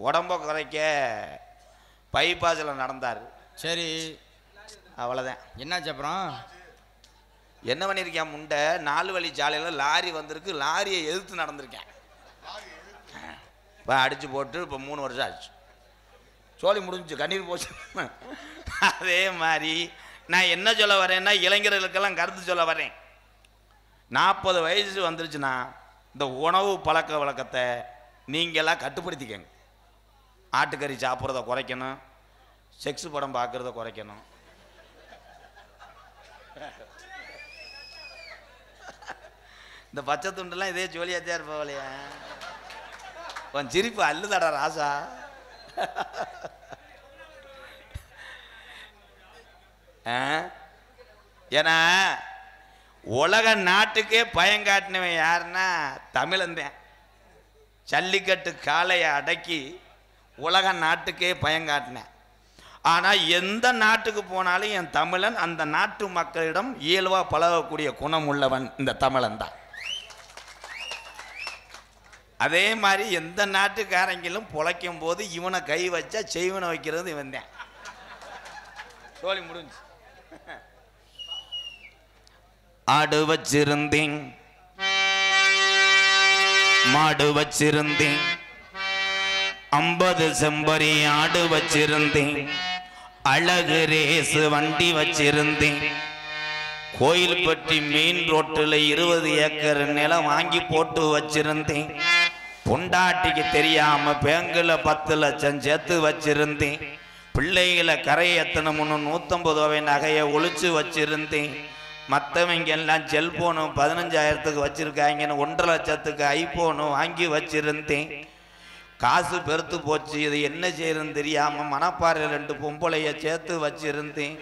உடம்ப குறைக்க பைபாஸில் நடந்தார். சரி, அவ்வளோதான். என்னாச்சு அப்புறம்? என்ன பண்ணியிருக்கேன்? முண்டை 4 வழி சாலையில் லாரி வந்திருக்கு, லாரியை எதிர்த்து நடந்திருக்கேன். இப்போ அடித்து போட்டு இப்போ 3 வருஷம் ஆச்சு. சோழி முடிஞ்சு, கண்ணீர் போச்சு. அதே மாதிரி நான் என்ன சொல்ல வரேன்னா, இளைஞர்களுக்கெல்லாம் கருத்து சொல்ல வரேன். 40 வயசு வந்துருச்சுன்னா இந்த உணவு பழக்க வழக்கத்தை நீங்களாம் கட்டுப்படுத்திக்கங்க. ஆட்டுக்கறி சாப்பிட்றத குறைக்கணும், செக்ஸ் படம் பார்க்குறத குறைக்கணும். இந்த பச்சை துண்டுலாம் இதே ஜோலியாத்தான் இருப்பவளையா? உன் சிரிப்பு அல்லுதடா ராசா. ஏன்னா உலக நாட்டுக்கே பயங்காட்டினவன் யாருன்னா தமிழன்தான். ஜல்லிக்கட்டு காளையை அடக்கி உலக நாட்டுக்கே பயங்காட்டினேன். ஆனால் எந்த நாட்டுக்கு போனாலும் என் தமிழன் அந்த நாட்டு மக்களிடம் இயல்பாக பழகக்கூடிய குணம் உள்ளவன் இந்த தமிழன் தான். அதே மாதிரி எந்த நாட்டுக்காரங்களும் பொழைக்கும் போது இவனை கை வச்சா செய்வனை வைக்கிறது இவன் தான். சோழி முடிஞ்சு. ஆடு வச்சிருந்தேன், மாடு வச்சிருந்தேன், 50 செம்பரி ஆடு வச்சிருந்தேன், அழகு ரேசு வண்டி வச்சிருந்தேன், கோயில்பட்டி மெயின் ரோட்டில் 20 ஏக்கர் நிலம் வாங்கி போட்டு வச்சிருந்தேன், பொண்டாட்டிக்கு தெரியாம பேங்கில் 10 லட்சம் சேர்த்து வச்சிருந்தேன், பிள்ளைகளை கரை எத்தணும்னு 150 ரூபாய் நகையை ஒழிச்சு வச்சிருந்தேன், மற்றவங்க எல்லாம் செல்போனு 15,000க்கு வச்சிருக்காங்கன்னு 1,50,000 லட்சத்துக்கு ஐபோனு வாங்கி வச்சிருந்தேன். காசு பெருத்து போச்சு, இது என்ன செய்யறதுன்னு தெரியாம மணப்பாறை 2 பொம்பளைய சேர்த்து வச்சிருந்தேன்.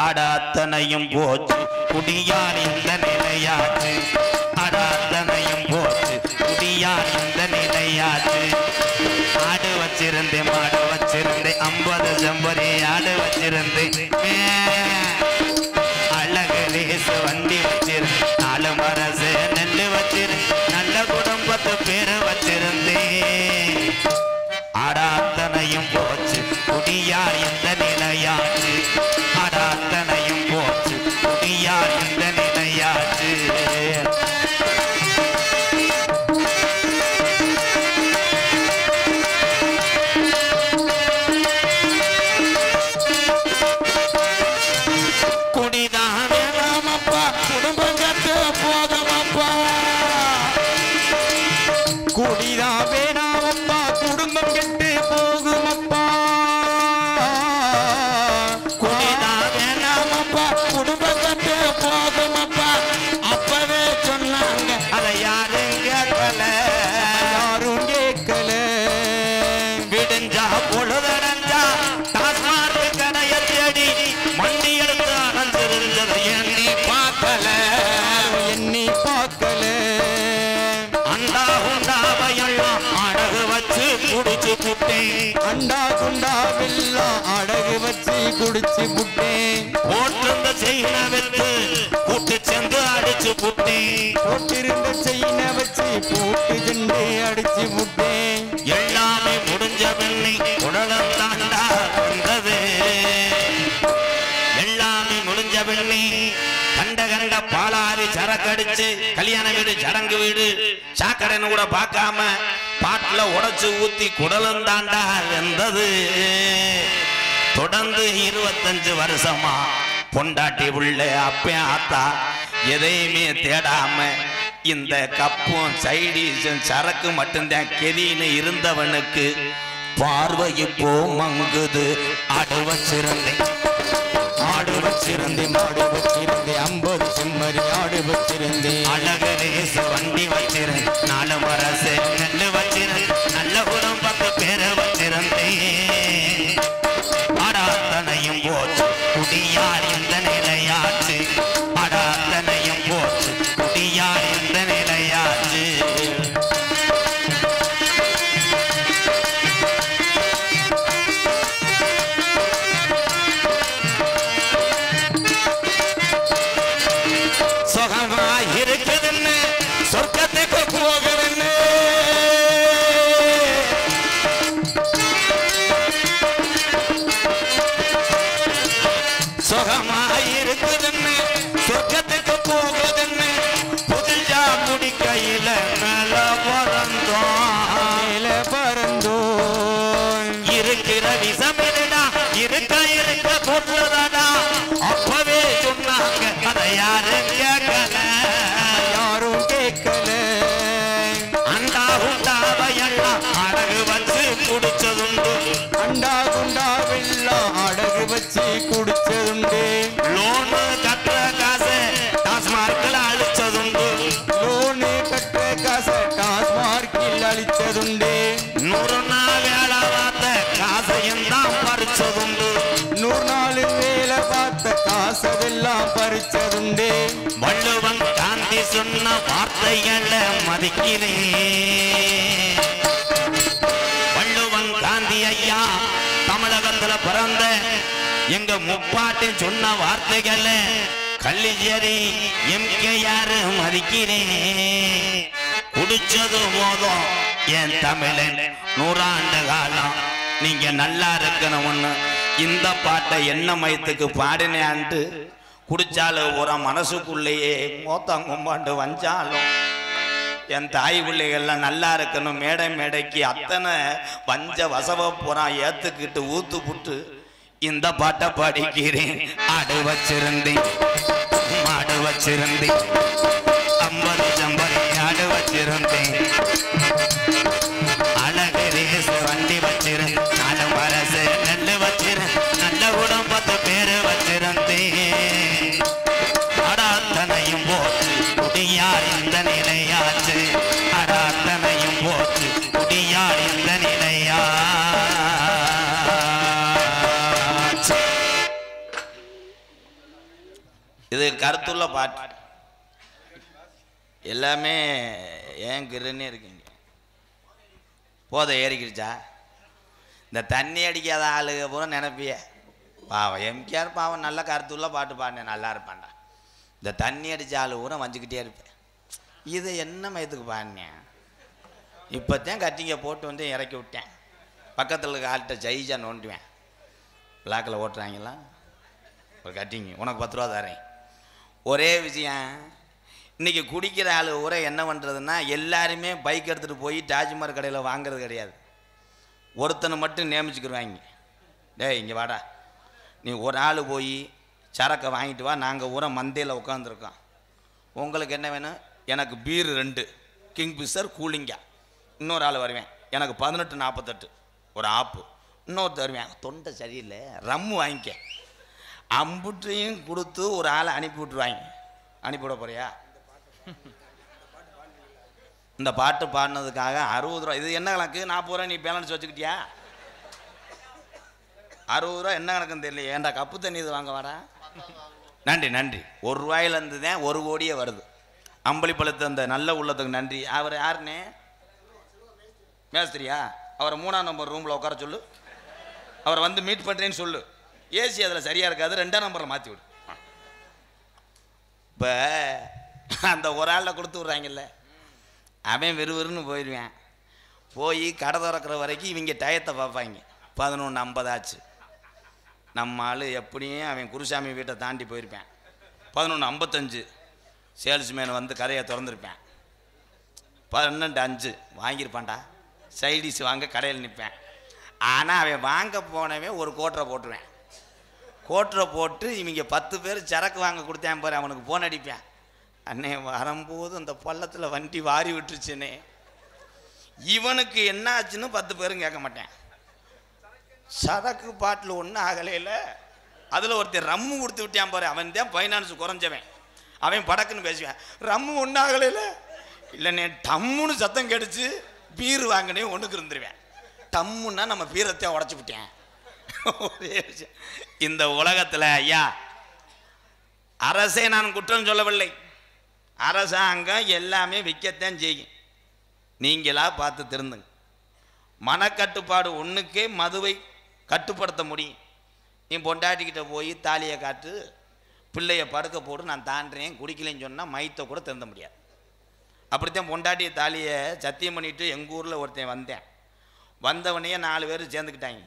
அட அத்தனையும் போச்சு, குடியார் இந்த நிலையாச்சு. அட அத்தனையும் போச்சு, குடியார் இந்த நிலையாச்சு. ஆடு வச்சிருந்தேன், மாடு வச்சிருந்தேன், 50 செம்பரி ஆடு வச்சிருந்தேன், அழகு ரேசு வண்டி வச்சிருந்தேன், 4 மரசு நெல்லு வச்சிருந்தேன், நல்ல குடும்பத்து பேரு வச்சிருந்தேன். அட அத்தனையும் போச்சு, குடியார் இந்த நிலையாச்சு. அட அத்தனையும் போச்சு, குடியார் இந்த நிலையாச்சு. அண்டா குண்டாவெல்லாம் அடகு வச்சு குடிச்சு புட்டேன். போட்டிருந்த செயினை வச்சு கூட்டு சென்று அடிச்சு புட்டேன். போட்டிருந்த செயினை வச்சு போட்டு சென்று அடிச்சு புட்டேன். எல்லாமே முடிஞ்ச பிள்ளை உடலம் தாண்டா வந்தது. எல்லாமே முடிஞ்ச பிள்ளை கண்ட கண்ட பாலாரி சரக்கடிச்சு கல்யாண வீடு சடங்கு வீடு சாக்கடைன்னு கூட பார்க்காம பாட்டில் உடைச்சு ஊத்தி குடலும் தாண்டா வெந்தது. தொடர்ந்து 25 வருஷமா பொண்டாட்டி உள்ள அப்பன் ஆத்தா எதையுமே தேடாம இந்த கப்பும் சைடிஷும் சரக்கு மட்டும்தான் கெதின்னு இருந்தவனுக்கு பார்வை இப்போ மங்குது. ஆடு வச்சிருந்தேன், ஆடு வச்சிருந்தேன், மாடு வச்சிருந்தேன், 50 செம்மறி ஆடு வச்சிருந்தேன், அழகு ரேசு வண்டி வச்சிருந்தேன், 4 மரசு நெல்லு வச்சிருந்தேன், நல்ல குடும்பத்து பேரு வச்சிருந்தேன். அடாத்தனையும் போச்சு, குடியார் இந்த நிலையாச்சு. அடாத்தனையும் போச்சு, குடியார் இந்த நிலையாச்சு. சுகமா இருக்குதுன்னு தான் பறிச்சதுண்டு. வள்ளுவன் காந்தி சொன்ன வார்த்தைகளை மதிக்கிறேன். வள்ளுவன் காந்தி ஐயா தமிழகத்துல பிறந்த எங்க முப்பாட்டி சொன்ன வார்த்தைகளை கல்லிச்சேரி எம்கேஆர் மதிக்கிறேன். குடிச்சது போதும் என் தமிழன் 100 ஆண்டு காலம் நீங்க நல்லா இருக்கணும்னு இந்த பாட்டை என்ன மயத்துக்கு பாடினேன்ட்டு குடிச்சாலும் ஒரு மனசுக்குள்ளேயே மோத்தாங்கொம்பாண்டு வஞ்சாலும் என் தாய் பிள்ளைகள்லாம் நல்லா இருக்கணும் மேடை மேடைக்கு அத்தனை வஞ்ச வசவ புறா ஏத்துக்கிட்டு ஊத்து புட்டு இந்த பாட்டை படிக்கிறேன். ஆடு வச்சிருந்தேன் மாடு வச்சிருந்தேன் 50 ஜம்பரி ஆடு வச்சிருந்தேன். அழகு ரேசு வண்டி வச்சிருந்தேன். 4 வரசு நெல்லு வச்சிருந்தேன். நல்ல குடும்பத்து பேரு வச்சிருந்தேன். அடாத்தனையும் போச்சு குடியார் இந்த நிலையாச்சு. அடாத்தனையும் போச்சு குடியார் இந்த நிலையா. இது கருத்துள்ள பாட்டு. எல்லாமே ஏன் கிருன்னே இருக்கீங்க. போதை ஏறிக்கிடுச்சா? இந்த தண்ணி அடிக்காத ஆளுக பூரா நினைப்பிய பாவம் எம்கேஆர் பாவம் நல்ல கருத்துள்ள பாட்டு பாடினேன் நல்லா இருப்பான்டா. இந்த தண்ணி அடித்த ஆளு பூரா வஞ்சிக்கிட்டே இருப்பேன். இதை என்ன மயத்துக்கு பாடினேன்? இப்போத்தான் கட்டிங்க போட்டு வந்து இறக்கி விட்டேன். பக்கத்தில் இருக்க ஆள்கிட்ட ஜெயிச்சா நோண்டுவேன். பிளாக்கில் ஓட்டுறாங்களா ஒரு கட்டிங்க உனக்கு 10 ரூபா தரேன். ஒரே விஷயம், இன்றைக்கி குடிக்கிற ஆள் ஊரை என்ன பண்ணுறதுன்னா எல்லாருமே பைக் எடுத்துகிட்டு போய் டாஜ்மஹால் கடையில் வாங்கிறது கிடையாது. ஒருத்தனை மட்டும் நியமிச்சுக்கிடுவாங்க. டேய் இங்கே வாடா, நீ ஒரு ஆள் போய் சரக்கை வாங்கிட்டு வா, நாங்கள் ஊரை மந்தையில் உட்காந்துருக்கோம். உங்களுக்கு என்ன வேணும்? எனக்கு பீர் 2 கிங்ஃபிஷர் கூலிங்கா. இன்னொரு ஆள் வருவேன், எனக்கு 1848 ஒரு ஆப்பு. இன்னொருத்தர் வருவேன், தொண்டை சரியில்லை ரம்மு வாங்கிக்க. அம்புட்டையும் கொடுத்து ஒரு ஆளை அனுப்பி விட்ருவாங்க. அனுப்பிவிட போறியா? இந்த பாட்டு பாடினதுக்காக 60 ரூபா. இது என்ன கணக்கு? 40 ரூபா நீ பேலன்ஸ் வச்சுக்கிட்டியா? 60 ரூபா என்ன கணக்குன்னு தெரியல. ஏன்டா கப்பு தண்ணி இது வாங்க வாடா. நன்றி நன்றி. 1 ரூபாயிலேருந்து தான் 1 கோடியே வருது. அம்பளிப்பழத்து அந்த நல்ல உள்ளத்துக்கு நன்றி. அவர் யாருன்னே? மேஸ்திரியா? அவரை 3ஆம் நம்பர் ரூமில் உட்கார சொல்லு. அவரை வந்து மீட் பண்ணுறேன்னு சொல்லு. ஏசி அதில் சரியாக இருக்காது, 2ஆம் நம்பரில் மாற்றி விடு. இப்போ அந்த ஒரு ஆளில் கொடுத்து விட்றாங்கல்ல, அவன் விறுவிறுன்னு போயிடுவேன். போய் கடை திறக்கிற வரைக்கும் இவங்க டயத்தை பார்ப்பாங்க. 11:50 ஆச்சு. நம்ம ஆள் எப்படியும் அவன் குருசாமி வீட்டை தாண்டி போயிருப்பேன். 11:55 சேல்ஸ்மேன் வந்து கதையை திறந்துருப்பேன். 12:05 வாங்கியிருப்பான்டா. சைடிஷ் வாங்க கடையில் நிற்பேன். ஆனால் அவன் வாங்க போனவன் ஒரு கோட்டரை போட்டுருவேன். கோட்டரை போட்டு இவங்க 10 பேர் சரக்கு வாங்க கொடுத்தேன் பாரு, அவனுக்கு போன் அடிப்பேன். அண்ணே வரும்போது அந்த பள்ளத்தில் வண்டி வாரி விட்டுருச்சுன்னே. இவனுக்கு என்ன ஆச்சுன்னு 10 பேரும் கேட்க மாட்டேன். சரக்கு பாட்டில் ஒன்றும் ஆகலையில் அதில் ஒருத்தர் ரம்மு கொடுத்து விட்டான் பாரு, அவன் தான் ஃபைனான்ஸ் குறைஞ்சவன். அவன் படக்குன்னு பேசுவேன், ரம்மு ஒன்றும் ஆகலையில். இல்லைண்ணே டம்முன்னு சத்தம் கெடுச்சு பீர் வாங்கினே ஒன்றுக்கு இருந்துருவேன். டம்முன்னா நம்ம பீரத்தையும் உடச்சி விட்டேன். ஒரே விஷயம். இந்த உலகத்தில் ஐயா அரசே நான் குற்றம் சொல்லவில்லை. அரசாங்கம் எல்லாமே விற்கத்தான் செய்யும். நீங்களா பார்த்து திருந்துங்க. மனக்கட்டுப்பாடு ஒன்றுக்கே மதுவை கட்டுப்படுத்த முடியும். நீ பொண்டாட்டிக்கிட்ட போய் தாலியை காட்டு, பிள்ளைய படுக்க போட்டு நான் தாண்டுறேன் குடிக்கலைன்னு சொன்னால் மைத்தை கூட திருந்த முடியாது. அப்படித்தான் பொண்டாட்டியை தாலியை சத்தியம் பண்ணிவிட்டு எங்கள் ஊரில் ஒருத்தன் வந்தேன். வந்தவனையே 4 பேர் சேர்ந்துக்கிட்டாங்க.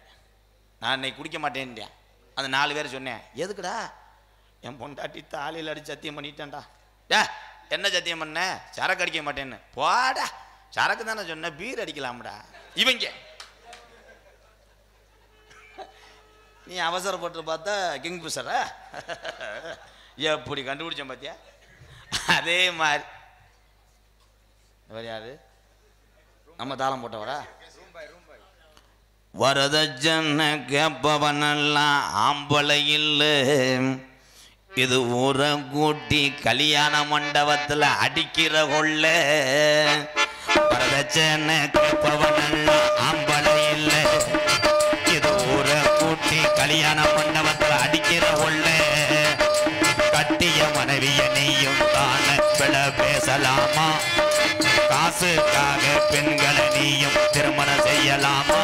நான் இன்னைக்கு குடிக்க மாட்டேன்ட்டேன். அந்த 4 பேர் சொன்னேன், எதுக்குடா? என் பொண்டாட்டி தாலியில் அடித்து சத்தியம் பண்ணிட்டேன்டா. டே என்ன சத்தியம் பண்ண? சரக்கு அடிக்க மாட்டேன்னு. போடா, சரக்கு தானே சொன்னேன், பீர் அடிக்கலாம்டா. இவங்க நீ அவசரப்பட்டு பார்த்தா கிங்ஃபிஷரா? எப்படி கண்டுபிடிச்சேன் பார்த்தியா? அதே மாதிரி யாரு நம்ம தாளம் போட்டவரா? வரதட்சண கேப்பவனெல்லாம் ஆம்பளை இல்லை. இது ஊரை கூட்டி கல்யாண மண்டபத்தில் அடிக்கிற கொள்ள. வரதட்சண கேப்பவனெல்லாம் ஆம்பளை இல்லை. இது ஊரை கூட்டி கல்யாண மண்டபத்தில் அடிக்கிற கொள்ள. காசுக்காக பெண்களை நீயும் திருமணம் செய்யலாமா?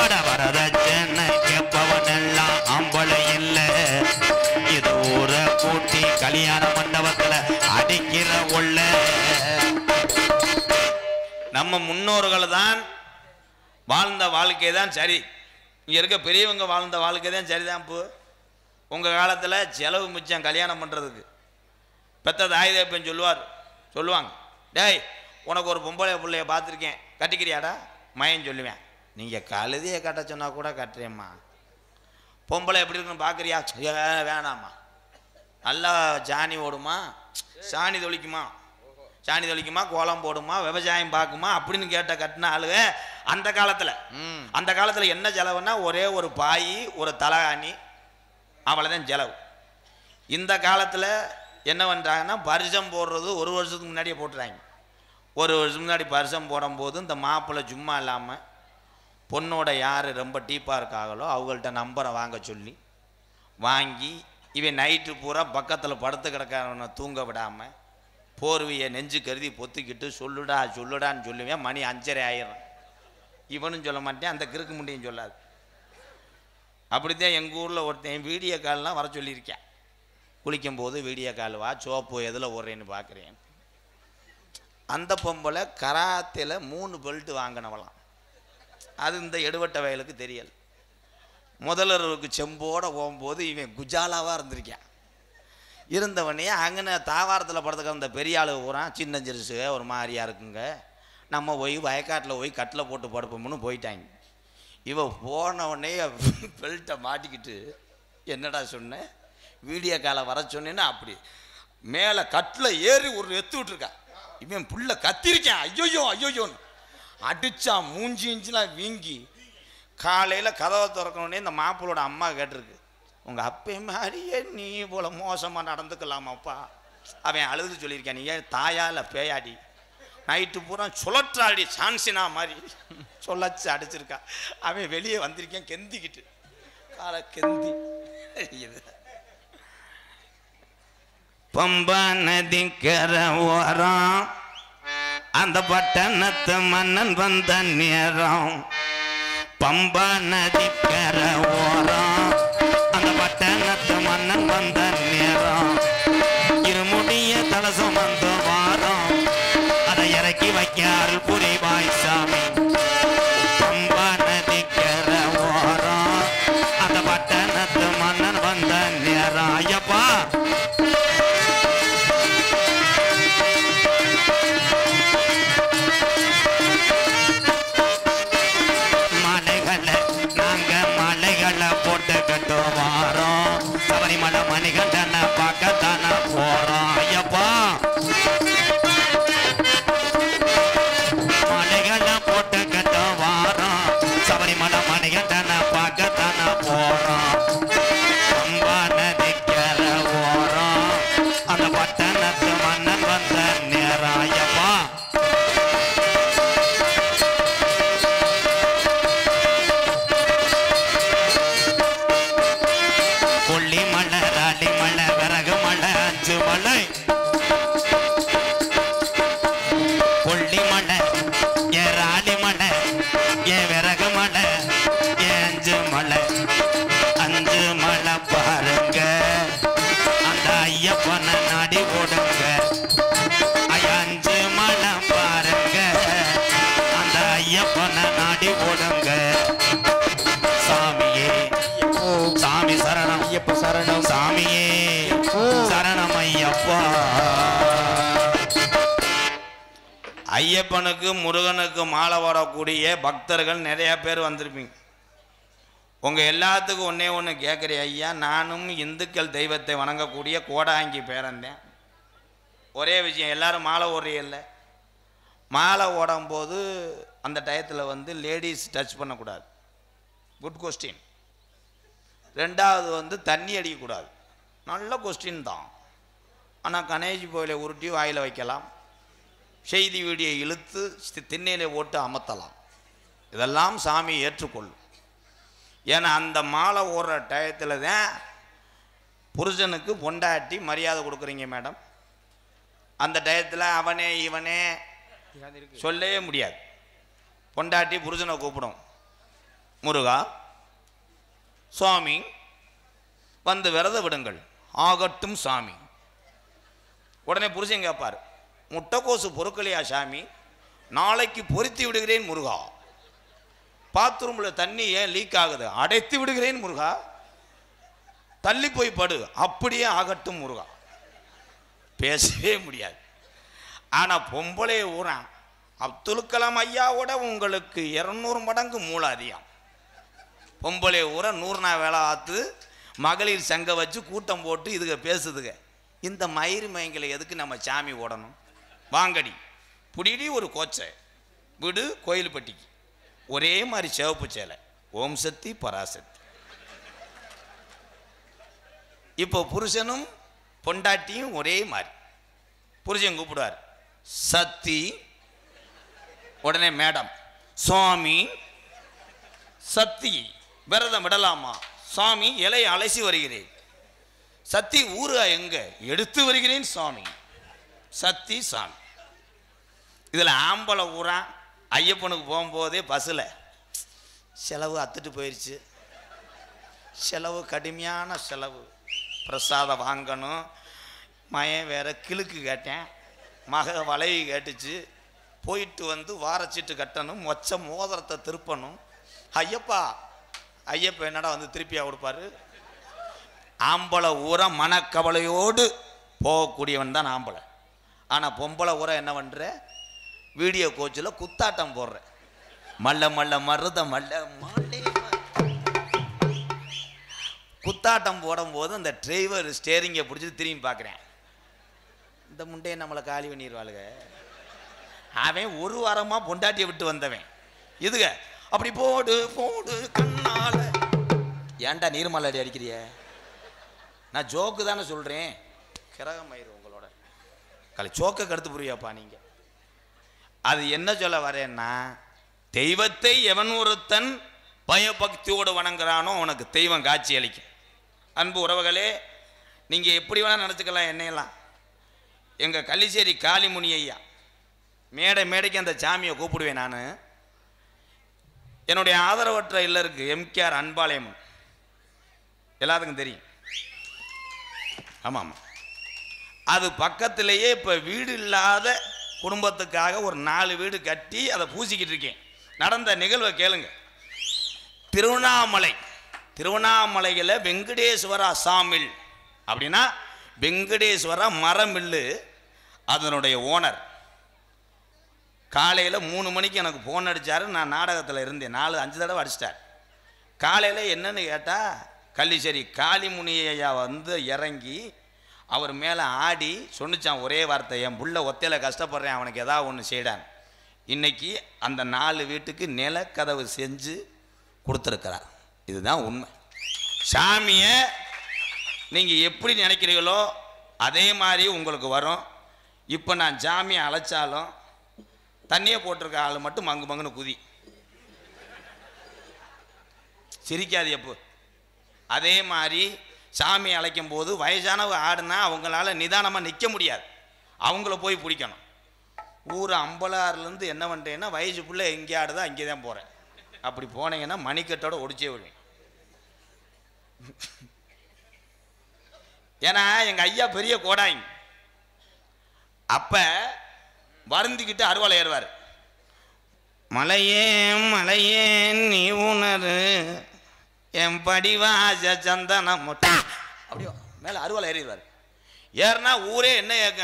அட வரதட்சணை கேட்பவன் எல்லாம் ஆம்பளை இல்ல. இது ஊரை கூட்டி கல்யாண மண்டபத்துல அடிக்கிற உள்ள. நம்ம முன்னோர்கள் தான் வாழ்ந்த வாழ்க்கை தான் சரி. இங்க இருக்க பெரியவங்க வாழ்ந்த வாழ்க்கை தான் சரிதான். இப்போ உங்க காலத்துல செலவு மிச்சம் கல்யாணம் பண்றதுக்கு. பெத்த தாய் தேப்பன் சொல்லுவாங்க, டேய் உனக்கு ஒரு பொம்பளை பிள்ளைய பார்த்துருக்கேன், கட்டிக்கிறியாடா மயன் சொல்லுவேன். நீங்கள் கழுதியை கட்ட சொன்னால் கூட கட்டுறேம்மா. பொம்பளை எப்படி இருக்குன்னு பார்க்குறியா? வேணாம்மா. நல்லா சாணி ஓடுமா, சாணி தொளிக்குமா, கோலம் போடுமா, விவசாயம் பார்க்குமா அப்படின்னு கேட்ட கட்டின ஆளுங்க அந்த காலத்தில் என்ன செலவுன்னா ஒரே ஒரு பாய், ஒரு தலகாணி, அவ்வளோதான் செலவு. இந்த காலத்தில் என்ன பண்ணுறாங்கன்னா பரிசம் போடுறது ஒரு வருஷத்துக்கு முன்னாடியே போட்டுறாங்க. ஒரு வருஷம் முன்னாடி பரிசம் போடும்போது இந்த மாப்பிள்ளை சும்மா இல்லாமல் பொண்ணோட யார் ரொம்ப டீப்பாக இருக்காங்களோ அவங்கள்ட்ட நம்பரை வாங்க சொல்லி வாங்கி இவன் நைட்டு பூரா பக்கத்தில் படுத்து கிடக்கிறவனை தூங்க விடாமல் போர்வையை நெஞ்சு கருதி பொத்துக்கிட்டு சொல்லுடான்னு சொல்லுவேன். மணி 5:30 ஆயிரம். இவனும் சொல்ல மாட்டேன், அந்த கிறுக்கு முண்டியும் சொல்லாது. அப்படித்தான் எங்கள் ஊரில் ஒருத்தன் வீடியோ கால்லாம் வர சொல்லியிருக்கேன். குளிக்கும் போது வீடியோ கால் வா, சோப்பு எதில் ஓடுறேன்னு பார்க்குறேன். அந்த பொம்பளை கராத்தில் 3 பெல்ட் வாங்கினவளாம். அது இந்த எடுவட்ட வயலுக்கு தெரியல. முதலருக்கு செம்போடு போகும்போது இவன் குஜாலாவாக இருந்திருக்கான். இருந்தவனே அங்கே தாவாரத்தில் படுத்துக்க அந்த பெரிய ஆளு பூரா சின்ன சிறுசு ஒரு மாதிரியாக இருக்குங்க, நம்ம போய் வயக்காட்டில் போய் கட்டில் போட்டு படுப்போம்னு போயிட்டாங்க. இவன் போனவனே பெல்ட்டை மாட்டிக்கிட்டு என்னடா சொன்னேன், வீடியோ காலை வர சொன்னேன்னா அப்படி மேலே கட்டில் ஏறி ஒரு எத்து விட்டுருக்கா. இவன் புள்ள கத்திருக்கான், ஐயோன்னு அடித்தான். மூஞ்சி இஞ்சிலாம் வீங்கி காலையில் கதவை திறக்கணுன்னே இந்த மாப்பிளோட அம்மா கேட்டிருக்கு, உங்கள் அப்பே மாதிரியே நீ போல மோசமாக நடந்துக்கலாமாப்பா. அவன் அழுது சொல்லியிருக்கான், நீ ஏன் தாயா இல்லை பேயாடி, நைட்டு பூரா சுழற்றாடி சான்சினா மாதிரி சொல்லச்சு அடிச்சிருக்கா. அவன் வெளியே வந்திருக்கேன் கெந்திக்கிட்டு, காலை கெந்தி. பம்பா நதிக்கர ஓரம் அந்த பட்டணத்து மன்னன் வந்த நேரம். பம்பா நதிக்கர ஓரம் அந்த பட்டணத்து மன்னன் வந்த நேரம். இருமுடிய தலசம் வந்த வாரம் அதை இறக்கி வைக்க அருள் புரிவாய் சாமி. பம்பா நதிக்கர ஓரம் அந்த பட்டணத்து மன்னன் வந்த நேரம். ஐயப்பா போட்டு கட்டு வாரோம், சபரிமலை மணிகண்டனை பார்க்கத்தான போறோம். ஐயப்பா மலைகளை போட்டு கட்டு வாரோம், சபரிமலை மணிகண்டனை பார்க்கத்தான போறோம். பம்பா நதிக்கர ஓரம் அந்த பட்டணத்து மன்னன் வந்த நேரம். ஐயப்பா கொல்லிமலை, ராலிமலை, விறகு மலை, 5 மலை. கொல்லிமலை, ஏ ராலிமலை, ஏ விறகு மலை, ஏ 5 மலை. 5 மலை பாருங்க, அந்த ஐயப்பனை நாடி ஓடுங்க. 5 மலை பாருங்க, அந்த ஐயப்பனை நாடி ஓடுங்க. சாமியே சாமி சரணம், ஐயப்ப சரணம், சாமியே சரணம் ஐயப்பா. ஐயப்பனுக்கு முருகனுக்கு மாலை வரக்கூடிய பக்தர்கள் நிறைய பேர் வந்திருப்பீங்க. உங்கள் எல்லாத்துக்கும் ஒன்றே ஒன்று கேட்குறேன் ஐயா, நானும் இந்துக்கள் தெய்வத்தை வணங்கக்கூடிய கோடாங்கி பேரந்தேன். ஒரே விஷயம், எல்லாரும் மாலை ஓடுறீல்ல, மாலை ஓடும்போது அந்த டயத்தில் வந்து லேடிஸ் டச் பண்ணக்கூடாது. Good question. 2வது வந்து தண்ணி அடிக்கக்கூடாது. நல்ல கொஸ்டின் தான். ஆனால் கணேஷ் போயில உருட்டி வாயில் வைக்கலாம், செய்தி வீடியை இழுத்து திண்ணையிலே ஓட்டு அமர்த்தலாம். இதெல்லாம் சாமி ஏற்றுக்கொள்ளும். ஏன்னா அந்த மாலை ஓடுற டயத்தில் தான் புருஷனுக்கு பொண்டாட்டி மரியாதை கொடுக்குறீங்க மேடம். அந்த டயத்தில் அவனே இவனே சொல்லவே முடியாது. பொண்டாட்டி புருஷனை கூப்பிடும், முருகா சுவாமி வந்து விரத விடுங்கள், ஆகட்டும் சாமி. உடனே புருஷன் கேட்பார், முட்டைக்கோசு பொறுக்கலையா சாமி, நாளைக்கு பொருத்தி விடுகிறேன் முருகா. பாத்ரூமில் தண்ணி ஏன் லீக் ஆகுது, அடைத்து விடுகிறேன் முருகா. தள்ளி போய் படு, அப்படியே ஆகட்டும் முருகா. பேசவே முடியாது. ஆனால் பொம்பளை ஊரான் அப்துல் கலாம் ஐயாவோட உங்களுக்கு 200 மடங்கு மூளை அதிகம். பொம்பளை ஊரை 100 நாள் வேலை ஆற்று மகளிர் சங்க வச்சு கூட்டம் போட்டு இதுக பேசுதுங்க. இந்த மயிறு மயங்களை எதுக்கு நம்ம சாமி ஓடணும்? வாங்கடி புடிடி ஒரு கோச்சை விடு கோயில்பட்டிக்கு, ஒரே மாதிரி சிவப்பு சேலை, ஓம் சக்தி பராசக்தி. இப்போ புருஷனும் பொண்டாட்டியும் ஒரே மாதிரி. புருஷன் கூப்பிடுவார் சக்தி, உடனே மேடம் சுவாமி சக்தி விரதம் விடலாமா, சுவாமி இலையை அலசி வருகிறேன். சக்தி ஊருகா எங்க, எடுத்து வருகிறேன் சுவாமி. சக்தி சாமி. இதில் ஆம்பளை ஊரா ஐயப்பனுக்கு போகும்போதே பஸ்ஸில் செலவு அத்துட்டு போயிடுச்சு, செலவு கடுமையான செலவு, பிரசாதம் வாங்கணும், மயன் வேற கிழுக்கு கேட்டேன், மக வளைவி கேட்டுச்சு, போயிட்டு வந்து வாரச்சீட்டு கட்டணும், மொச்ச மோதிரத்தை திருப்பணும். ஐயப்பா ஐயப்பா என்னடா வந்து திருப்பியா கொடுப்பாரு? ஆம்பளை ஊரை மனக்கவலையோடு போகக்கூடியவன் தான் ஆம்பளை. ஆனால் பொம்பளை ஊரை என்ன பண்ணுற, வீடியோ கோச்சில் குத்தாட்டம் போடுற, மல்ல மல்ல மருத மல்ல மாலே. குத்தாட்டம் போடும்போது அந்த டிரைவர் ஸ்டேரிங்கை பிடிச்சிட்டு திரும்பி பார்க்குறேன், இந்த முண்டையை நம்மளை காலி பண்ணிடுவாளுங்க. அவன் ஒரு வாரமாக பொண்டாட்டியை விட்டு வந்தவன், இதுக அப்படி போடு போடு கண்ணால. ஏன்டா நீர்மலை அடிக்கிறிய? நான் ஜோக்கு தானே சொல்கிறேன். கிரகமயிறு உங்களோட கலை சோக்க கருத்து புரியாப்பா நீங்கள். அது என்ன சொல்ல வரேன்னா, தெய்வத்தை எவன் ஒருத்தன் பயபக்தியோடு வணங்குறானோ அவனுக்கு தெய்வம் காட்சி அளிக்கும். அன்பு உறவுகளே, நீங்கள் எப்படி வேணால் நினச்சிக்கலாம் என்னையெல்லாம். எங்கள் கள்ளிச்சேரி காளிமுனி ஐயா மேடைக்கு அந்த சாமியை கூப்பிடுவேன் நான். என்னுடைய ஆதரவற்ற இல்லருக்கு எம்கேஆர் அன்பாலயம் எல்லாத்துக்கும் தெரியும். ஆமாம் ஆமாம், அது பக்கத்திலேயே இப்போ வீடு இல்லாத குடும்பத்துக்காக ஒரு 4 வீடு கட்டி அதை பூசிக்கிட்டு இருக்கேன். நடந்த நிகழ்வை கேளுங்க. திருவண்ணாமலையில் வெங்கடேஸ்வரா சாமில் அப்படின்னா வெங்கடேஸ்வரா மரமில்லு, அதனுடைய ஓனர் காலையில் 3 மணிக்கு எனக்கு ஃபோன் அடித்தார். நான் நாடகத்தில் இருந்தேன், 4-5 தடவை அடிச்சிட்டார். காலையில் என்னன்னு கேட்டால், கள்ளிச்சேரி காளிமுனி ஐயா வந்து இறங்கி அவர் மேலே ஆடி சொன்னிச்சான் ஒரே வார்த்தை, என் புள்ள ஒத்தையில் கஷ்டப்படுறேன், அவனுக்கு ஏதாவது ஒன்று செய்டான். இன்னைக்கு அந்த 4 வீட்டுக்கு நிலக்கதவு செஞ்சு கொடுத்துருக்கிறார். இதுதான் உண்மை. சாமியை நீங்கள் எப்படி நினைக்கிறீங்களோ அதே மாதிரி உங்களுக்கு வரும். இப்போ நான் சாமியை அழைச்சாலும் தண்ணியை போட்டிருக்க ஆள் மட்டும் மங்கு மங்குன்னு குதி சிரிக்காது எப்போ. அதே மாதிரி சாமி அழைக்கும் போது வயசானவங்க ஆடுனா அவங்களால நிதானமாக நிற்க முடியாது, அவங்கள போய் பிடிக்கணும். ஊர் அம்பலாறுலேருந்து என்ன பண்ணுறேன்னா, வயசு பிள்ளை எங்கே ஆடுதோ அங்கே தான் போகிறேன். அப்படி போனீங்கன்னா மணிக்கட்டோட ஒடிச்சே விடுவேன். ஏன்னா எங்கள் ஐயா பெரிய கோடாங்க, அப்போ வருந்திக்கிட்டு அருவாளை ஏறுவார். மலையே மலையே நீ உணரு என் படிவாச சந்தனம் அப்படியோ மேலே அருவாளை ஏறிடுவார். ஏறுனா ஊரே என்ன கேட்க,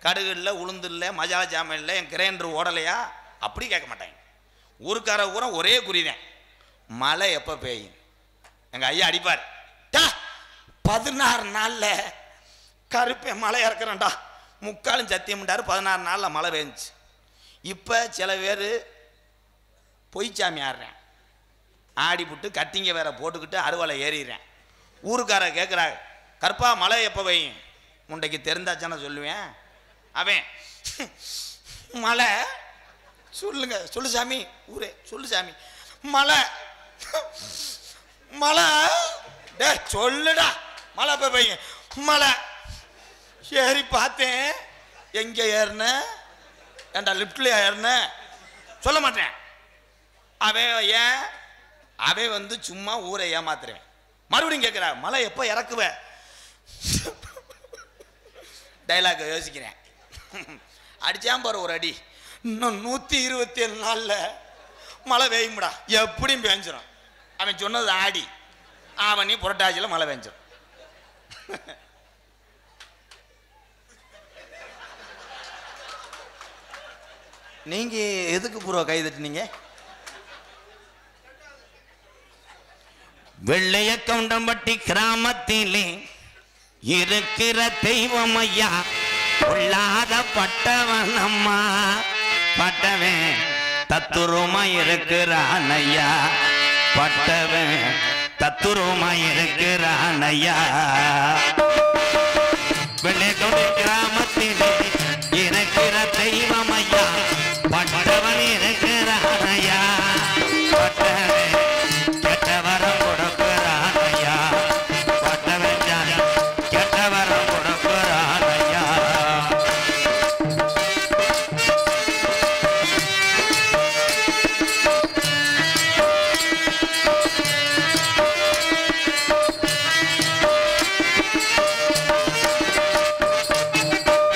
கடுகு இல்லை, உளுந்து இல்லை, மசாலா ஜாமான் இல்லை, என் கிரைண்டர் ஓடலையா, அப்படி கேட்க மாட்டாங்க. ஊருக்கார ஊரை ஒரே குறிதான், மழை எப்போ பெய்யும். எங்கள் ஐயா அடிப்பார், 16 நாளில் கருப்பேன் மழை இறக்குறேன்டா, முக்காலும் சத்தியம்ட்டார். 16 நாளில் மழை பெஞ்சிச்சு. இப்போ சில பேர் பொய்ச்சாமி ஆடுறேன், ஆடிப்புட்டு கட்டிங்க வேற போட்டுக்கிட்டு அருவாளை ஏறிடுறேன். ஊருக்கார கேட்குறாங்க, கற்பா மழை எப்போ பெய்யும்? முண்டைக்கு தெரிந்தாச்சான சொல்லுவேன். அவன் மழை சொல்லுங்க, சொல்லு சாமி, ஊரே சொல்லு சாமி, மழை மழை டே சொல்லுடா, மழை எப்போ பெய்யும்? மழை ஏறி பார்த்தேன், எங்கே ஏறின ஏன்டா லிப்ட்ல ஏறின சொல்ல மாட்டேன். அவன் ஏன் அவன் வந்து சும்மா ஊரை ஏமாத்துறேன். மறுபடியும் கேட்குறா மலை எப்போ இறக்குவ? டைலாக் யோசிக்கிறேன். அடிச்சான் பாரு ஒரு அடி. இன்னும் 127 நாளில் மழை பெய்யும்டா. எப்படியும் பெஞ்சிடும். அவன் சொன்னது ஆடி, ஆவணி புரட்டாசியில் மழை பெஞ்சிடும். நீங்க எதுக்கு ப்ரோ கை தட்டினீங்க? வெள்ளைய கவுண்டம்பட்டி கிராமத்திலே இருக்கிற தெய்வம் ஐயா, கொள்ளாத பட்டவன் அம்மா, பட்டவன் தத்துருமா இருக்கிறான் ஐயா, பட்டவன் தத்துருமா இருக்கிறான் ஐயா. வெள்ளைய கவுண்ட கிராமத்திலே இருக்கிற தெய்வம் ஐயா, பட்டவன் இருக்கிறான் ஐயா, பட்டவன் கெட்ட வரம் கொடுக்கிறான் ஐயா, பட்டவன் ஜாதி கெட்ட வரம் கொடுக்கிறான் ஐயா.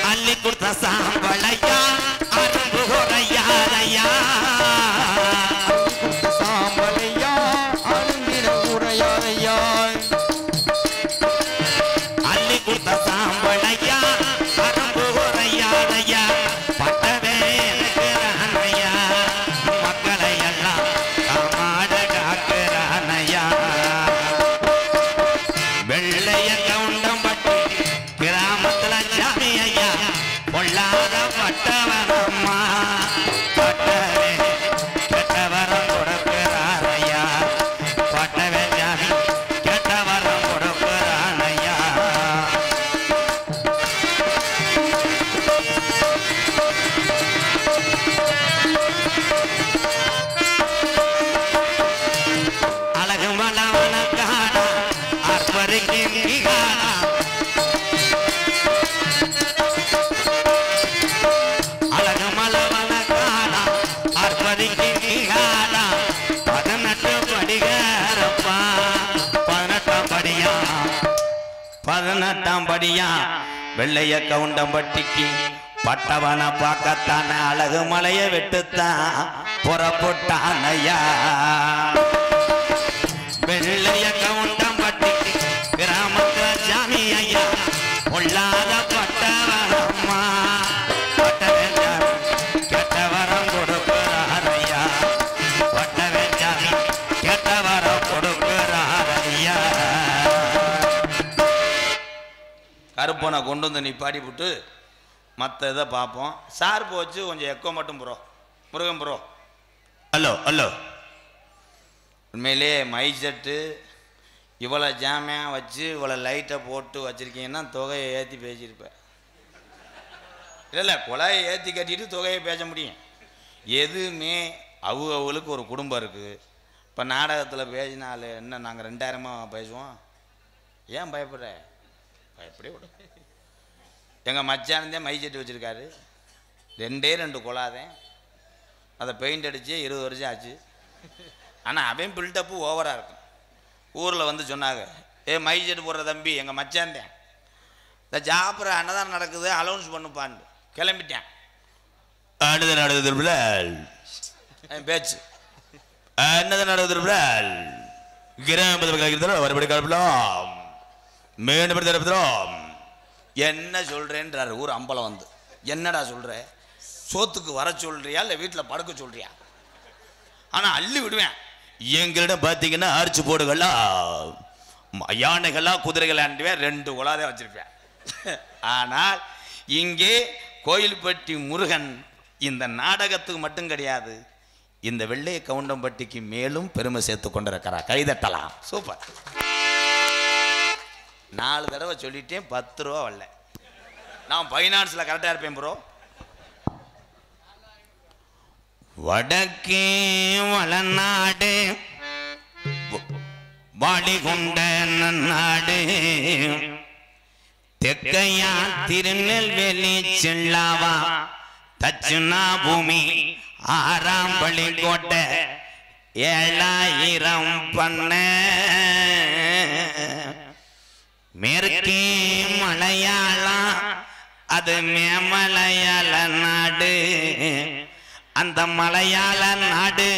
அள்ளி கொடுத்த சாம்பளையா அரும்பு உரையாரையா, சாம்பலையா அருந்தின உரையாரையா, அள்ளி கொடுத்த சாம்பளையா அரும்பு உரையாரையா, பட்டவே இருக்கிறான் ஐயா, மக்களை எல்லாம் காமாட காக்கிறான் ஐயா. வெள்ளைய கவுண்டம்பட்டி கிராமத்துல சாமி ஐயா, பொல்லாத பட்டவன் அம்மா, பட்டவே கெட்ட வரம் கொடுக்கிறார் ஐயா, பட்டவே சாமி கெட்ட வரம் கொடுக்கிறான் ஐயா. அழகு மலவன காணா அற்பருக்கு காணா, அழகு மலவன காணா அற்பருக்கு காணா, 18 படிகாரப்பா, 18ஆம் படியா, 18ஆம் படியா. வெள்ளைய கவுண்டம்பட்டிக்கு பட்டவன பார்க்கத்தான அழகு மலையை வெட்டுத்தான் புறப்பட்டான் ஐயா. வெள்ளைய கவுண்டம்பட்டிக்கு கிராமத்துல சாமி ஐயா, பொல்லாத பட்டவன் அம்மா, பட்டவன் சாமி கெட்ட வரம் கொடுக்கிறார் ஐயா, பட்டவன் சாமி கெட்ட வரம் கொடுக்கிறார் ஐயா. கருப்பனை கொண்டு வந்து நிப்பாடி விட்டு மற்ற இதை பார்ப்போம். சார் போச்சு கொஞ்சம் எக்கோ மட்டும் bro. Murugan bro hello hello. உண்மையிலே மை செட்டு இவ்வளோ ஜாமியாக வச்சு இவ்வளோ லைட்டை போட்டு வச்சுருக்கீங்கன்னா தொகையை ஏற்றி பேசியிருப்பேன். இல்லை குழாயை ஏற்றி கட்டிட்டு தொகையை பேச முடியும். எதுவுமே அவங்களுக்கு ஒரு குடும்பம் இருக்குது. இப்போ நாடகத்தில் பேசினாலே என்ன நாங்கள் 2000 பேசுவோம். ஏன் பயப்படுற? பயப்படே விட. எங்கள் மச்சானந்தே மை செட்டு வச்சுருக்காரு. 2 குழாதேன். அதை பெயிண்ட் அடித்து 20 வருஷம் ஆச்சு. ஆனால் அவன் பில்டப்பு ஓவராக இருக்கும். ஊரில் வந்து சொன்னாங்க, மை செட்டு போடுற தம்பி எங்கள் மச்சாந்தேன், இந்த ஜாப்புற அன்னதான் நடக்குது அலௌன்ஸ் பண்ணுப்பான்னு கிளம்பிட்டேன். அடுத்த நடக்குது பேச்சு என்னதான் நடக்குது கிராமத்தில் மறுபடி கிளப்பலாம் மேம்படுத்துறோம். என்ன சொல்கிறேன்றார் ஊர் அம்பலம் வந்து. என்னடா சொல்கிற? சோத்துக்கு வர சொல்கிறியா இல்லை வீட்டில் படுக்க சொல்கிறியா? ஆனால் அள்ளி விடுவேன். எங்களிடம் பார்த்தீங்கன்னா அரிச்சு போடுகளா யானைகளா குதிரைகளாண்டுவேன். 2 குழாதே வச்சிருப்பேன். ஆனால் இங்கே கோயில்பட்டி முருகன் இந்த நாடகத்துக்கு மட்டும் கிடையாது, இந்த வெள்ளைய கவுண்டம்பட்டிக்கு மேலும் பெருமை சேர்த்து கொண்டிருக்கிறார். கைதட்டலாம். சூப்பர். 4 தடவை சொல்லிட்டேன், 10 ரூபா வரல. நான் ஃபைனான்ஸில் கரெக்டாக இருப்பேன் ப்ரோ. வடக்கே வளநாடு வாடிகொண்ட நாடு, தெற்கையா திருநெல்வேலி செல்லாவா தச்சுனா பூமி 6ஆம் பள்ளி கோட்டை 7000 பண்ண மேற்கே மலையாளம் அது மேமலையாள நாடு அந்த மலையாள நாடு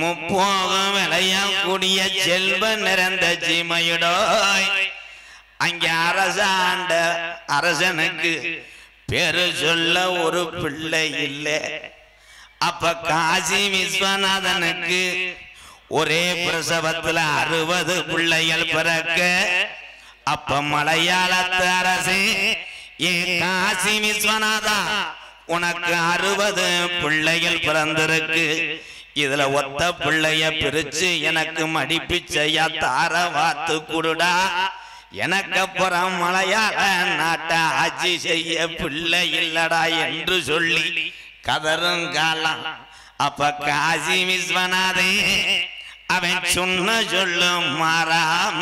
முப்போகம் விளையக்கூடிய செல்வ நிறைந்த சீமையுடோய் அங்கே அரசாண்ட அரசனுக்கு பேரு சொல்ல ஒரு பிள்ளை இல்லை. அப்ப காசி விஸ்வநாதனுக்கு ஒரே பிரசவத்துல 60 பிள்ளைகள் பிறக்க அப்ப மலையாளத்து அரசே ஏன் காசி விஸ்வநாதா உனக்கு 60 பிள்ளைகள் பிறந்திருக்கு. இதுல ஒத்த பிள்ளைய பிரிச்சு எனக்கு மடிப்பிச்சையா தார வாத்து குடுடா. எனக்கு அப்புறம் மலையாள நாட்டை ஆட்சி செய்ய பிள்ளை இல்லடா என்று சொல்லி கதருங்காலம். அப்ப காசி விஸ்வநாதே அவன் சொன்ன சொல்லும் மாறாம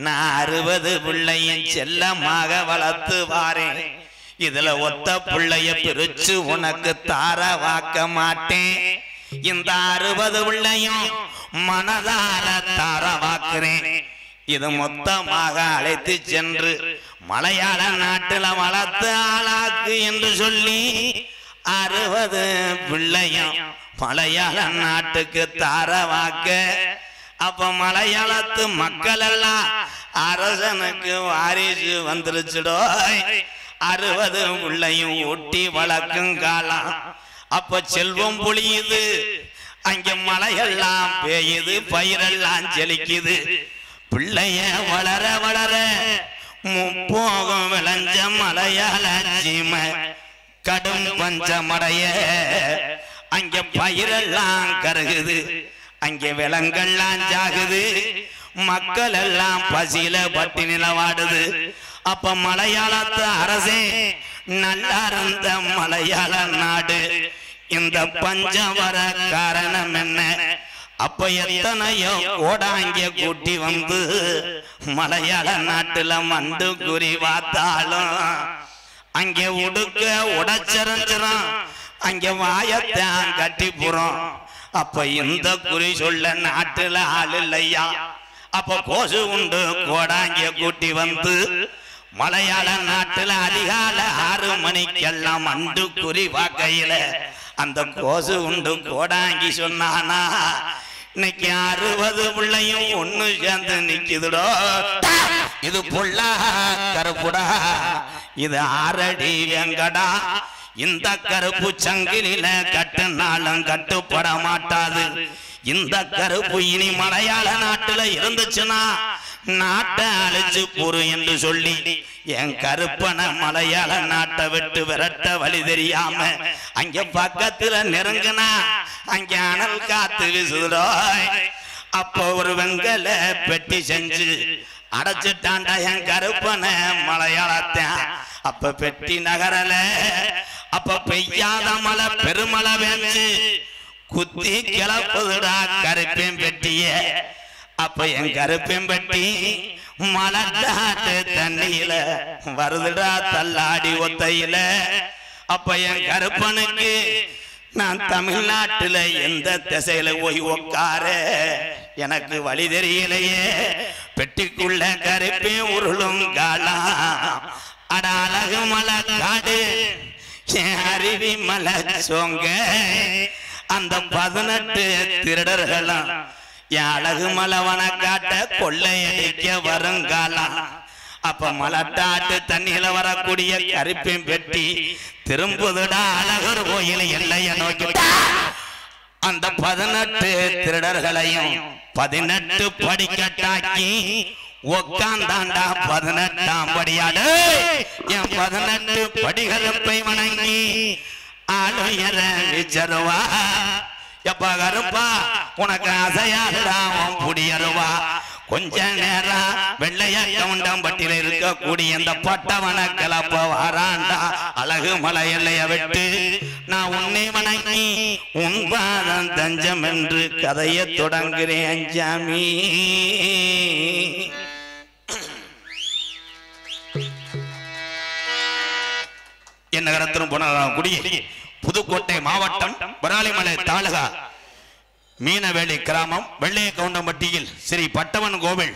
நான் 60 பிள்ளையும் செல்லமாக வளர்த்து வாரேன். இதுல ஒத்த பிள்ளைய பிரிச்சு உனக்கு தார வாக்க மாட்டேன். இந்த 60 பிள்ளையும் மனதார தார வாக்குறேன். இது மொத்தமாக அழைத்து சென்று மலையாள நாட்டில் வளர்த்து ஆளாக்கு என்று சொல்லி 60 பிள்ளையும் மலையாள நாட்டுக்கு தார வாக்க. அப்ப மலையாளத்து மக்கள் எல்லாம் அரசனுக்கு வாரிசு வந்துருச்சுடோ. 60 பிள்ளையும் ஒட்டி வளர்க்கும் காலம். அப்ப செல்வம் பொழியுது, அங்க மலையெல்லாம் பெய்யுது, பயிரெல்லாம் செழிக்குது. பிள்ளைய வளர வளர முப்போகம் விளைஞ்ச மலையாள சீமை கடும் பஞ்சமடைய அங்க பயிரெல்லாம் கருகுது, அங்க விலங்கெல்லாம் ஜாகுது, மக்கள் எல்லாம் பசியில பட்டினில வாடுது. அப்ப மலையாளத்து அரசே நல்லா இருந்த மலையாள நாடு இந்த பஞ்சம் வர காரணம் என்ன? அப்ப எத்தனையோ கோடாங்க கூட்டி வந்து மலையாள நாட்டுல மண்டு குறி வாத்தாலும் அங்கே உடுக்க உடச்சிறஞ்சிரும், அங்க வாயத்தான் கட்டி போறோம். அப்ப இந்த குறி சொல்ல நாட்டுல ஆள் இல்லையா? அப்ப கோசு உண்டு கோடாங்க கூட்டி வந்து மலையாள நாட்டுல அதிகால 6 மணிக்கெல்லாம் மண்டு குறி வாக்கையில அந்த கோசு உண்டு கோடாங்கி சொன்னானா, இன்னைக்கு 60 பிள்ளையும் ஒண்ணு சேர்ந்து நிக்குதுடோ. இது புள்ளா கருப்புடா, இது 6 அடி வெங்கடா. இந்த கருப்பு சங்கிலில கட்டுனாலும் கட்டுப்பட மாட்டாது. இந்த கருப்பு இனி மலையாள நாட்டுல இருந்துச்சுன்னா நாட்டை அழிச்சு போரு என்று சொல்லி என் கருப்பன மலையாள நாட்டை விட்டு விரட்ட வழி தெரியாம அங்க பக்கத்துல நெருங்கினா அங்க அனல் காத்து வீசுதோய். அப்போ ஒரு வெங்கல பெட்டி செஞ்சு அடைச்சிட்டாண்டா என் கருப்பன மலையாளத்தான். அப்ப பெட்டி நகரல. அப்ப பெய்யாத மழை பெருமழை வேஞ்சு குத்தி கிளப்புதுடா கருப்பேன் பெட்டிய. அப்ப என் கருப்பேன் பெட்டி மலட்டாட்டு தண்ணியில வருதுடா தள்ளாடி ஒத்தையில. அப்ப என் கருப்பனுக்கு நான் தமிழ்நாட்டுல எந்த திசையில போய் உட்கார எனக்கு வழி தெரியலையே. பெட்டிக்குள்ள கருப்பே உருளும் காலா. அட அழகு மலை காடு அருவி மலை சோங்க அந்த 18 திருடர்களும் என் அழகு மலவன காட்ட கொள்ளையடிக்க வருங்காலம். அப்ப மலட்டாட்டு தண்ணியில வரக்கூடிய கருப்பையும் பெட்டி திரும்புதுடா அழகர் கோயில் எல்லைய நோக்கி. அந்த 18 திருடர்களையும் 18 படிக்கட்டாக்கி உக்காந்தாண்டா 18ஆம் படியாடு. என் 18 படிகருப்பை வணங்கி ஆளுயர விச்சருவா. எப்ப கருப்பா உனக்கு அசையாடுடா புடியருவா. கொஞ்ச நேரம் வெள்ளைய கவுண்டம்பட்டியில இருக்கக்கூடிய இந்த பட்டவன கிளப்ப வாராண்டா அழகு மலை எல்லைய விட்டு. நான் உன்னை வணங்கி உன் பாதம் தஞ்சம் என்று கதையை தொடங்குறேன் ஜாமி. நகரத்திலும் புனரகுடி புதுக்கோட்டை மாவட்டம் பராலிமலை தாலுகா மீனவேலி கிராமம் வெள்ளைய கவுண்டம்பட்டியில் ஸ்ரீ பட்டவன் கோவில்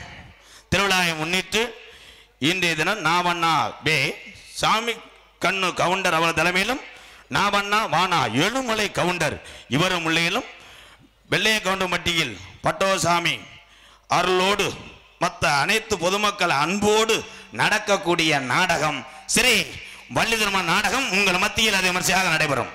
திருவிழாவை முன்னிட்டு இன்றைய தினம் நாவண்ணா பே சாமி கண்ணு கவுண்டர் அவர் தலைமையிலும் நாவண்ணா வானா எழுமலை கவுண்டர் இவரும் முள்ளையிலும் வெள்ளைய கவுண்டம்பட்டியில் பட்டோசாமி அருளோடு மற்ற அனைத்து பொதுமக்கள் அன்போடு நடக்கக்கூடிய நாடகம் ஸ்ரீ வள்ளி திருமண நாடகம் உங்கள் மத்தியில் அது விமர்சையாக நடைபெறும்.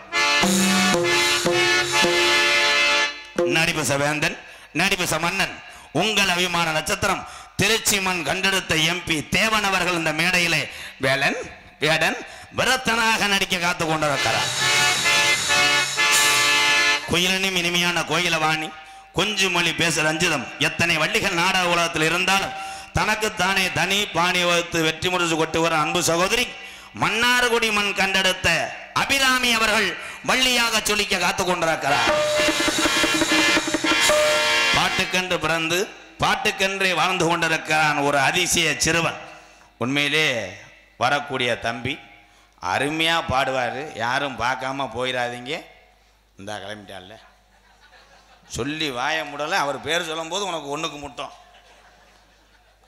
நடிபச வேந்தன் நடிபச மன்னன் உங்கள் அபிமான நட்சத்திரம் திருச்சி மண் கண்டெடுத்த எம்பி தேவன் அவர்கள் இந்த மேடையிலே வேலன் வேடன் விரத்தனாக நடிக்க காத்து கொண்டிருக்கிறார். குயிலனும் இனிமையான கோயிலவாணி கொஞ்சு மொழி பேச ரஞ்சிதம் எத்தனை வள்ளிகள் நாடக உலகத்தில் இருந்தாலும் தனக்குத்தானே தனி பாணி வகுத்து வெற்றி முடிச்சு கொண்டு வர அன்பு சகோதரி மன்னார்குடி மண் கண்டெடுத்த அபிராமி அவர்கள் வள்ளியாக சொல்லிக்க காத்து கொண்டிருக்கிறார். பாட்டுக்கென்று பிறந்து பாட்டுக்கென்றே வாழ்ந்து கொண்டிருக்கிறான் ஒரு அதிசய சிறுவன். உண்மையிலே வரக்கூடிய தம்பி அருமையா பாடுவார். யாரும் பார்க்காம போயிடாதீங்க. இந்த கிளம்பிட்டால சொல்லி வாய முடலை. அவர் பேர் சொல்லும் போது உனக்கு ஒன்றுக்கு முட்டோம்.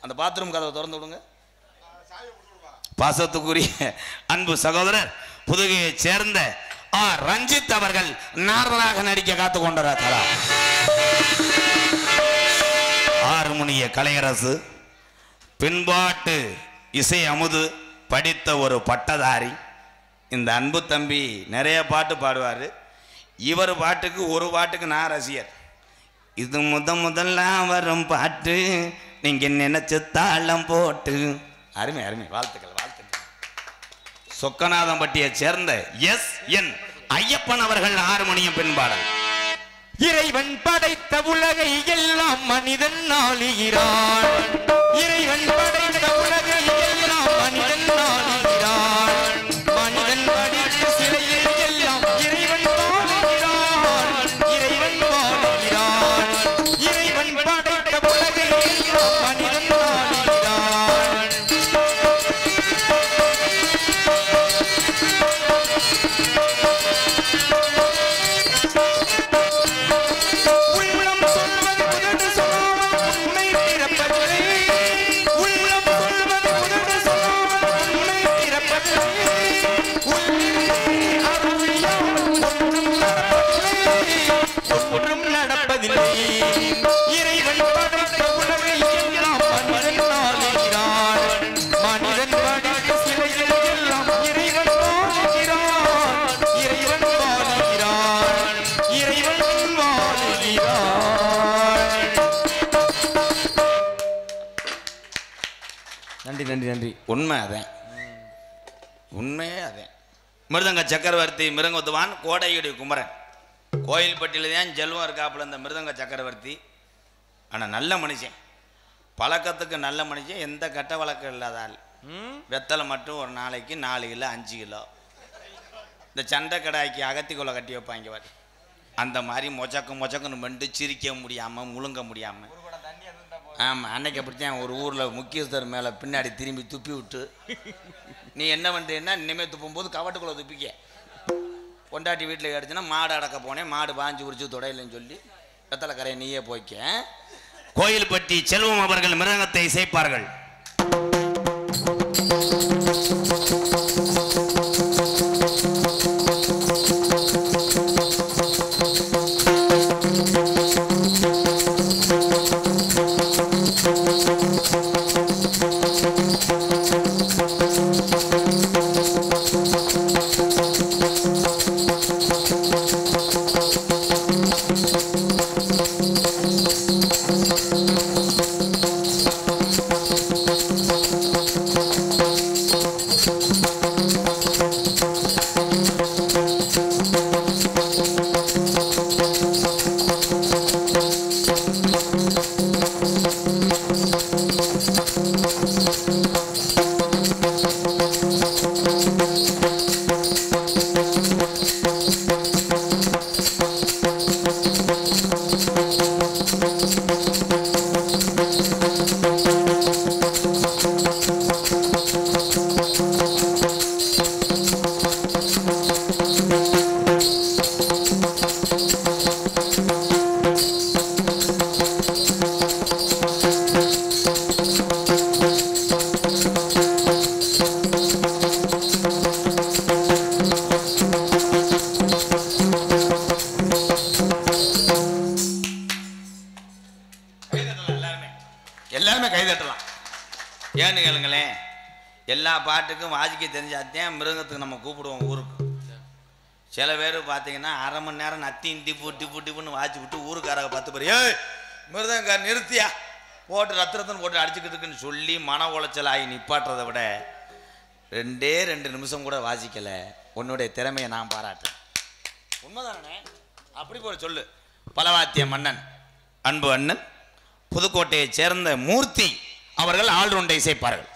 அந்த பாத்ரூம் கதவை திறந்து விடுங்க. பாசத்துக்குரிய அன்பு சகோதரர் புதுகையை சேர்ந்த ரஞ்சித் அவர்கள் நாரதராக நடிக்க காத்து கொண்டிருக்கிறார். ஹார்மோனிய கலையரசு பின்பாட்டு இசை அமுது படித்த ஒரு பட்டதாரி. இந்த அன்பு தம்பி நிறைய பாட்டு பாடுவார். இவர் பாட்டுக்கு ஒரு பாட்டுக்கு நான் ரசிகர். இது முதல்ல வரும் பாட்டு நீங்க நினைச்ச தாளம் போட்டு. அருமை அருமை. வாழ்த்துக்கள் வாழ்த்துக்கள். சொக்கநாதம்பட்டியை சேர்ந்த என் ஐயப்பன் அவர்கள் ஹார்மோனியம் பின்பாடல். இறைவன் படைத்த உலகை எல்லாம் மனிதன் ஆளுகிறான். இறைவன் படைத்த உலகை எல்லாம் மனிதன் ஆளுகிறான். மனிதன் படைத்த சிலையை எல்லாம் இறைவன் வாழுகிறான். இறைவன் வாழுகிறான். இறைவன் படைத்த உலகை எல்லாம் மனிதன் ஆளுகிறான். உள்ளம் சொல்வது முதடு சொல்லாமல் உண்மை பிறப்பதில்லை. உள்ளம் சொல்வது முதடு சொல்லாமல் உண்மை பிறப்பதில்லை. உள்ளிருந்தே அருளியாமல் ஒன்றும் நடப்பதில்லை. இறைவன் படைத்த உலகை எல்லாம் மனிதன் ஆளுகிறான். மனிதன் படைத்த சிலைகள் எல்லாம் இறைவன் வாழுகிறான். இறைவன் வாழுகிறான். இறைவன் வாழுகிறான். நன்றி நன்றி நன்றி. உண்மை அதேன், உண்மையே அதேன். மிருதங்க சக்கரவர்த்தி மிருங்கத்துவான் கோடையுடைய குமரன் கோயில்பட்டியில் தான் ஜெல்வம் இருக்காப்புல இந்த மிருதங்க சக்கரவர்த்தி. ஆனால் நல்ல மனுஷன், பழக்கத்துக்கு நல்ல மனுஷன், எந்த கட்ட வழக்கம் இல்லாத ஆள். வெத்தலை மட்டும் ஒரு நாளைக்கு 4 கிலோ 5 கிலோ. இந்த சண்டை கடாய்க்கு அகத்திக்குள்ள கட்டி வைப்பாங்க பாரு, அந்த மாதிரி மொச்சக்குன்னு மெண்டு சிரிக்க முடியாமல் முழுங்க முடியாமல். ஆமாம், அன்னைக்கு அப்படித்தான் ஒரு ஊரில் முக்கியஸ்தர் மேலே பின்னாடி திரும்பி துப்பி விட்டு நீ என்ன பண்ணுறீன்னா இனிமேல் துப்பும்போது கவட்டுக்குள்ளே துப்பிக்க. பொண்டாட்டி வீட்டில் கிடச்சுன்னா மாடு அடக்க போனேன், மாடு பாஞ்சு உரிச்சு தொடையிலன்னு சொல்லி வெத்தலை கரையை நீயே போய்க்க. கோயில்பட்டி செல்வம் அவர்கள் மிருகத்தை இசைப்பார்கள். எல்லாருமே கை தட்டலாம். ஏன்னு கேளுங்களேன், எல்லா பாட்டுக்கும் வாசிக்க தெரிஞ்சாத்தான் மிருகத்துக்கு நம்ம கூப்பிடுவோம் ஊருக்கு. சில பேர் பார்த்தீங்கன்னா அரை மணி நேரம் நத்தியும் டிப்புன்னு வாசி விட்டு ஊருக்காரங்க 10 பேர் ஏய் மிருதங்கார் நிறுத்தியா போட்டு ரத்தம் போட்டு அடிச்சுக்கிட்டுக்குன்னு சொல்லி மன உளைச்சல் ஆகி நிப்பாட்டுறதை விட 2 நிமிஷம் கூட வாசிக்கலை, உன்னுடைய திறமையை நான் பாராட்டேன். உண்மைதானே? அப்படி போல சொல்லு. பலவாத்திய மன்னன் அன்பு அண்ணன் புதுக்கோட்டையைச் சேர்ந்த மூர்த்தி அவர்கள் ஆல்ரவுண்டை இசைப்பார்கள்.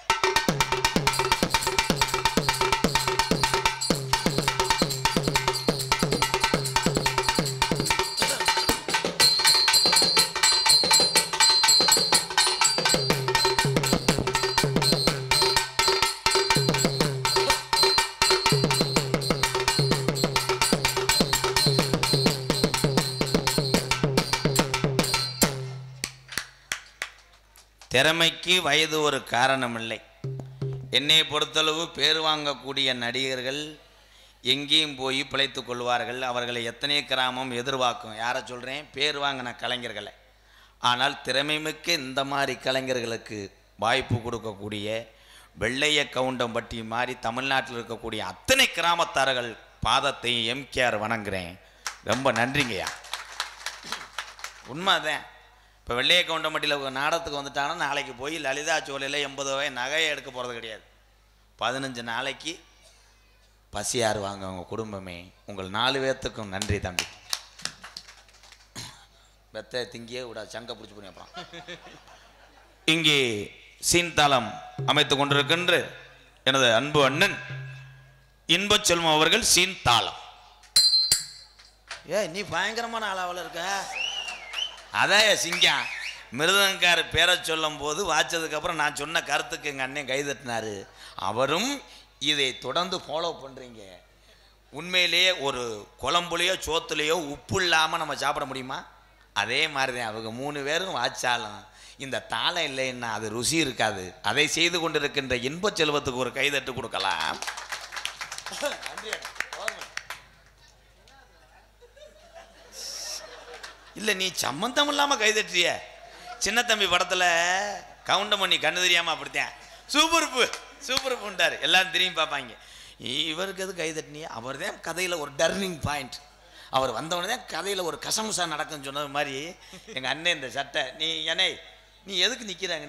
திறமைக்கு வயது ஒரு காரணம் இல்லை. என்னை பொறுத்தளவு பேர் வாங்கக்கூடிய நடிகர்கள் எங்கேயும் போய் பிழைத்து கொள்வார்கள். அவர்களை எத்தனை கிராமம் எதிர்பார்க்கும். யாரை சொல்கிறேன்? பேர் வாங்கின கலைஞர்களை. ஆனால் திறமைமிக்க இந்த மாதிரி கலைஞர்களுக்கு வாய்ப்பு கொடுக்கக்கூடிய வெள்ளைய கவுண்டம்பட்டி மாதிரி தமிழ்நாட்டில் இருக்கக்கூடிய அத்தனை கிராமத்தார்கள் பாதத்தை எம்கேஆர் வணங்குறேன். ரொம்ப நன்றிங்கய்யா. உண்மைதான். இப்போ வெள்ளைய கவுண்டம்பட்டியில் நாடகத்துக்கு வந்துட்டாங்கன்னா நாளைக்கு போய் லலிதா சோலையில் 80 ரூபாய் நகையை எடுக்க போகிறது கிடையாது. 15 நாளைக்கு பசியாறு வாங்க அவங்க குடும்பமே. உங்கள் 4 பேர்த்துக்கும் நன்றி தம்பி. வெத்த திங்கியே விட சங்க பிடிச்சி போய் அப்புறம் இங்கே சீன்தாளம் அமைத்து கொண்டிருக்கின்ற எனது அன்பு அண்ணன் இன்பச் செல்வம் அவர்கள் சீன்தாளம். நீ பயங்கரமான ஆளாவில் இருக்க. அதான் சிங்கம் மிருதங்கார் பேரை சொல்லும் போது வாச்சதுக்கப்புறம் நான் சொன்ன கருத்துக்கு எங்கள் அண்ணன் கைதட்டினார். அவரும் இதை தொடர்ந்து ஃபாலோ பண்ணுறீங்க. உண்மையிலேயே ஒரு குழம்புலையோ சோத்துலேயோ உப்பு இல்லாமல் நம்ம சாப்பிட முடியுமா? அதே மாதிரி தான் அவங்க 3 பேரும் வாச்சாலும் இந்த தாளம் இல்லைன்னா அது ருசி இருக்காது. அதை செய்து கொண்டிருக்கின்ற இன்பச் செல்வத்துக்கு ஒரு கைதட்டு கொடுக்கலாம். இல்லை நீ சம்மந்தம் இல்லாமல் கைதட்டிய. சின்ன தம்பி படத்தில் கவுண்டமணி கண்ணு தெரியாமல் அப்படித்தான் சூப்பர்ப்புண்டார். எல்லாரும் திரும்பி பார்ப்பாங்க. இவருக்கு எது கைதட்டினியே? அவர் தான் கதையில் ஒரு டர்னிங் பாயிண்ட். அவர் வந்தவொடனே தான் கதையில் ஒரு கசமுசா நடக்குன்னு சொன்னது மாதிரி எங்கள் அண்ணன் இந்த சட்டை நீ எதுக்கு நிற்கிறாங்க?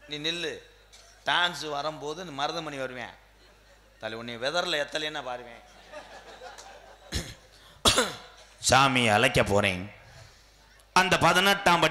நீ நில்லு. டான்ஸ் வரும்போது மருதமணி வருவேன். தலை உன்னை வெதரில் எத்தலைன்னா பாருவேன். சாமி அழைக்க போறேன். அந்த 18ஆம்